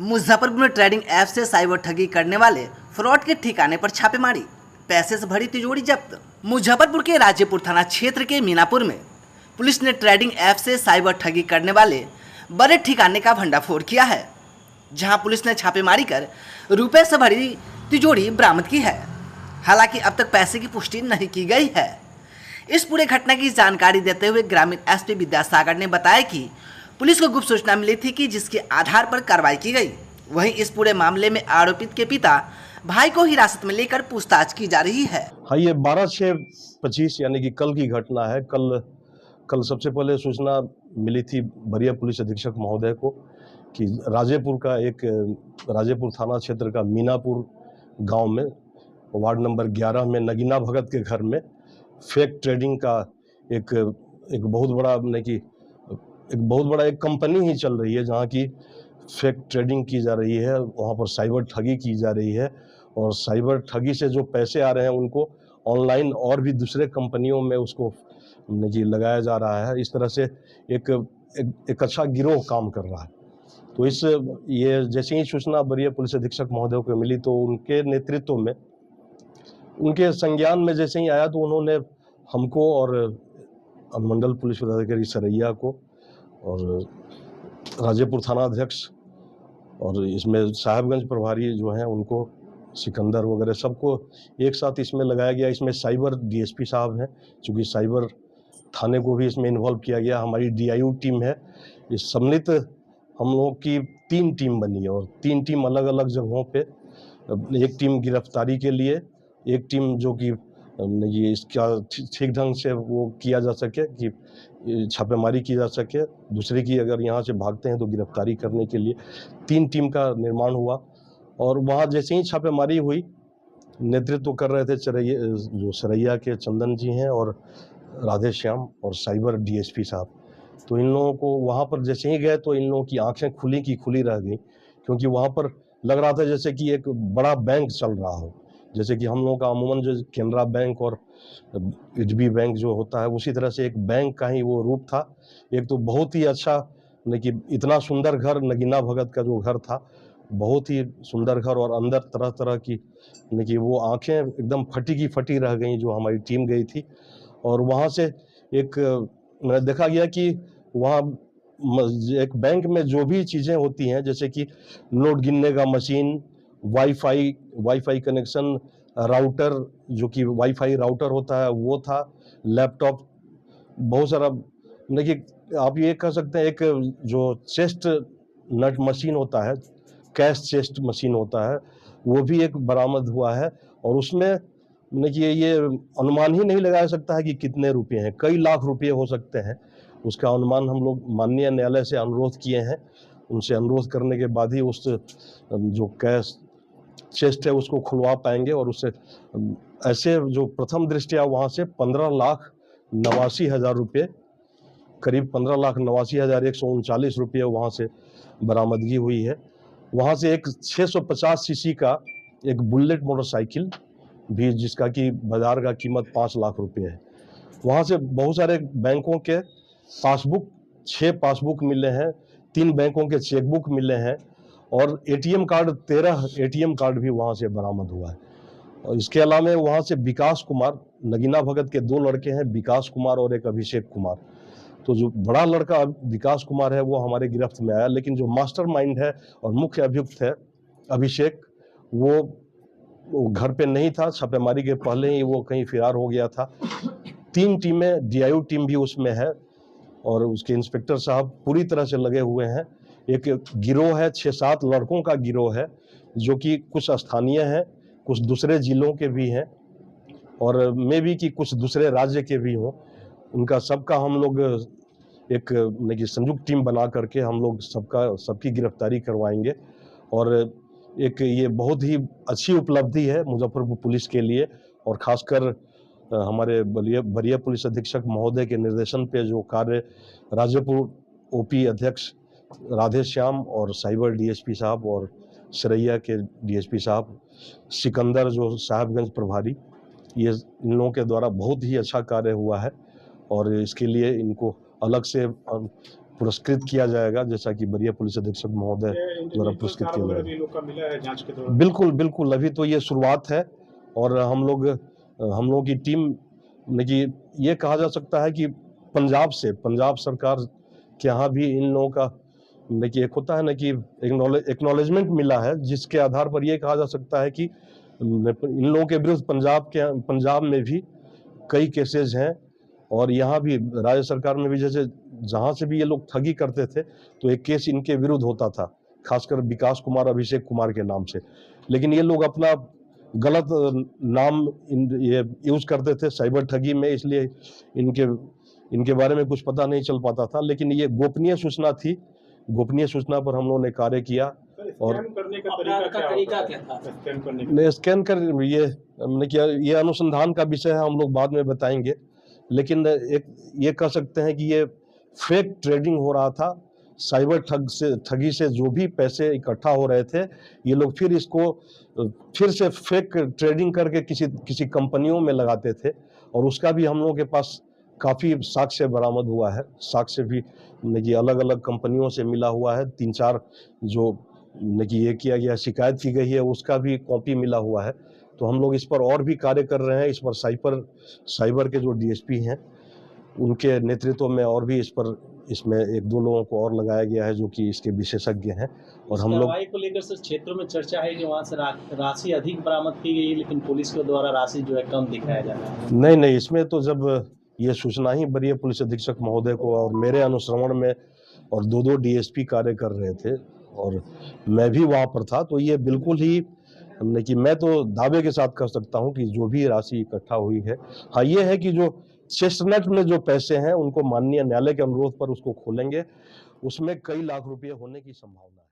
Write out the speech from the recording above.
मुजफ्फरपुर में trading app से cyber ठगी करने वाले फ्रॉड के ठिकाने पर छापेमारी, पैसे से भरी तिजोरी जब्त। मुजफ्फरपुर के राजेपुर थाना क्षेत्र के मीनापुर में पुलिस ने ट्रेडिंग ऐप से साइबर ठगी करने वाले बड़े ठिकाने का भंडाफोड़ किया है, जहां पुलिस ने छापेमारी कर रुपए से भरी तिजोरी बरामद की है। हालांकि अब तक पैसे की पुष्टि नहीं की गई है। इस पूरे घटना की जानकारी देते हुए ग्रामीण एसपी विद्यासागर ने बताया कि पुलिस को गुप्त सूचना मिली थी कि जिसके आधार पर कार्रवाई की गई। वहीं इस पूरे मामले में आरोपित के पिता भाई को हिरासत में लेकर पूछताछ की जा रही है। हाँ, ये 12/6/25 यानी कि कल की घटना है। कल सबसे पहले सूचना मिली थी बरिया पुलिस अधीक्षक महोदय को कि राजेपुर थाना क्षेत्र का मीनापुर गांव में वार्ड नंबर 11 में नगीना भगत के घर में फेक ट्रेडिंग का एक बहुत बड़ा एक कंपनी ही चल रही है, जहां की फेक ट्रेडिंग की जा रही है। वहां पर साइबर ठगी की जा रही है और साइबर ठगी से जो पैसे आ रहे हैं उनको ऑनलाइन और भी दूसरे कंपनियों में उसको लगाया जा रहा है। इस तरह से एक अच्छा गिरोह काम कर रहा है। तो ये जैसे ही सूचना बरिया पुलिस अधीक्षक महोदय को मिली तो उनके नेतृत्व में, उनके संज्ञान में जैसे ही आया तो उन्होंने हमको और अनुमंडल पुलिस पदाधिकारी सरैया को और राजेपुर थाना अध्यक्ष और इसमें साहेबगंज प्रभारी जो हैं उनको, सिकंदर वगैरह सबको एक साथ इसमें लगाया गया। इसमें साइबर डीएसपी साहब हैं, चूँकि साइबर थाने को भी इसमें इन्वॉल्व किया गया। हमारी डीआईयू टीम है। इस सम्मिलित हम लोगों की 3 टीम बनी है और 3 टीम अलग अलग जगहों पे, एक टीम गिरफ्तारी के लिए, एक टीम जो कि ये इसका ठीक ढंग से वो किया जा सके कि छापेमारी की जा सके, दूसरे की अगर यहाँ से भागते हैं तो गिरफ्तारी करने के लिए 3 टीम का निर्माण हुआ। और वहाँ जैसे ही छापेमारी हुई, नेतृत्व कर रहे थे जो सरैया के चंदन जी हैं और राधे श्याम और साइबर डीएसपी साहब। तो इन लोगों को वहाँ पर जैसे ही गए तो इन लोगों की आंखें खुली की खुली रह गई, क्योंकि वहाँ पर लग रहा था जैसे कि एक बड़ा बैंक चल रहा हो। जैसे कि हम लोगों का अमूमन जो केनरा बैंक और एचबी बैंक जो होता है, उसी तरह से एक बैंक का ही वो रूप था। एक तो बहुत ही अच्छा, लेकिन इतना सुंदर घर, नगीना भगत का जो घर था, बहुत ही सुंदर घर, और अंदर तरह तरह की वो आंखें एकदम फटी की फटी रह गई जो हमारी टीम गई थी। और वहाँ से मैंने देखा गया कि वहाँ एक बैंक में जो भी चीज़ें होती हैं, जैसे कि नोट गिनने का मशीन, वाईफाई कनेक्शन, राउटर, जो कि वाईफाई राउटर होता है वो था, लैपटॉप, बहुत सारा, देखिए आप ये कह सकते हैं एक जो चेस्ट नट मशीन होता है, कैश चेस्ट मशीन होता है, वो भी एक बरामद हुआ है। और उसमें ये अनुमान ही नहीं लगाया सकता है कि कितने रुपए हैं, कई लाख रुपए हो सकते हैं। उसका अनुमान हम लोग माननीय न्यायालय से अनुरोध किए हैं। उनसे अनुरोध करने के बाद ही उस जो कैश चेस्ट है उसको खुलवा पाएंगे। और उससे ऐसे जो प्रथम दृष्टया वहाँ से 15,89,000 रुपये, करीब 15,89,139 रुपये वहाँ से बरामदगी हुई है। वहाँ से एक 650 सीसी का एक बुलेट मोटरसाइकिल भी, जिसका कि बाजार का कीमत 5 लाख रुपए है। वहाँ से बहुत सारे बैंकों के पासबुक, 6 पासबुक मिले हैं, 3 बैंकों के चेकबुक मिले हैं और एटीएम कार्ड, 13 एटीएम कार्ड भी वहाँ से बरामद हुआ है। और इसके अलावा वहाँ से विकास कुमार, नगीना भगत के 2 लड़के हैं, विकास कुमार और एक अभिषेक कुमार। तो जो बड़ा लड़का विकास कुमार है वो हमारे गिरफ्त में आया, लेकिन जो मास्टरमाइंड है और मुख्य अभियुक्त है अभिषेक, वो घर पे नहीं था। छापेमारी के पहले ही वो कहीं फरार हो गया था। 3 टीमें, डीआईयू टीम भी उसमें है और उसके इंस्पेक्टर साहब पूरी तरह से लगे हुए हैं। एक गिरोह है, 6-7 लड़कों का गिरोह है, जो कि कुछ स्थानीय हैं, कुछ दूसरे जिलों के भी हैं और मे भी कि कुछ दूसरे राज्य के भी हों। उनका सबका हम लोग एक संयुक्त टीम बना करके हम लोग सबकी गिरफ्तारी करवाएंगे। और एक ये बहुत ही अच्छी उपलब्धि है मुजफ्फरपुर पुलिस के लिए, और खासकर हमारे बरिया पुलिस अधीक्षक महोदय के निर्देशन पे जो कार्य राजेपुर ओपी अध्यक्ष राधे श्याम और साइबर डीएसपी साहब और सरैया के डीएसपी साहब, सिकंदर जो साहेबगंज प्रभारी, ये इन लोगों के द्वारा बहुत ही अच्छा कार्य हुआ है। और इसके लिए इनको अलग से पुरस्कृत किया जाएगा, जैसा कि वरीय पुलिस अधीक्षक महोदय द्वारा पुरस्कृत किया जाएगा। लोग का मिला है जांच के दौरान। बिल्कुल बिल्कुल, अभी तो ये शुरुआत है और हम लोग की टीम देखिए, ये कहा जा सकता है कि पंजाब सरकार के यहाँ भी इन लोगों का देखिए एक होता है ना कि एक्नॉलेजमेंट मिला है, जिसके आधार पर ये कहा जा सकता है कि इन लोगों के विरुद्ध पंजाब में भी कई केसेज हैं और यहाँ भी राज्य सरकार में भी, जैसे जहाँ से भी ये लोग ठगी करते थे तो एक केस इनके विरुद्ध होता था, खासकर विकास कुमार, अभिषेक कुमार के नाम से। लेकिन ये लोग अपना गलत नाम ये यूज करते थे साइबर ठगी में, इसलिए इनके बारे में कुछ पता नहीं चल पाता था। लेकिन ये गोपनीय सूचना थी, गोपनीय सूचना पर हम लोगों ने कार्य किया और स्कैन करने का तरीका क्या था? स्कैन कर ये अनुसंधान का विषय है, हम लोग बाद में बताएंगे। लेकिन एक ये कह सकते हैं कि ये फेक ट्रेडिंग हो रहा था, साइबर ठगी से जो भी पैसे इकट्ठा हो रहे थे, ये लोग फिर से फेक ट्रेडिंग करके किसी कंपनियों में लगाते थे और उसका भी हम लोगों के पास काफ़ी साक्ष्य बरामद हुआ है। साक्ष्य भी देखिए अलग अलग कंपनियों से मिला हुआ है, 3-4 जो ये किया गया, शिकायत की गई है, उसका भी कॉपी मिला हुआ है। तो हम लोग इस पर और भी कार्य कर रहे हैं। इस पर साइबर के जो डीएसपी हैं उनके नेतृत्व में और भी इसमें 1-2 लोगों को और लगाया गया है जो कि इसके विशेषज्ञ हैं। और हम लोग कार्रवाई को लेकर सर क्षेत्रों में चर्चा है कि वहाँ से राशि अधिक बरामद की गई, लेकिन पुलिस के द्वारा राशि जो है कम दिखाया जा रहा है। नहीं, इसमें तो जब ये सूचना ही वरीय पुलिस अधीक्षक महोदय को और मेरे अनुश्रवण में और 2-2 डीएसपी कार्य कर रहे थे और मैं भी वहाँ पर था, तो ये बिल्कुल ही कि मैं तो दावे के साथ कह सकता हूँ कि जो भी राशि इकट्ठा हुई है, हाँ ये है कि जो चेस्टनट में जो पैसे हैं उनको माननीय न्यायालय के अनुरोध पर उसको खोलेंगे, उसमें कई लाख रुपए होने की संभावना है।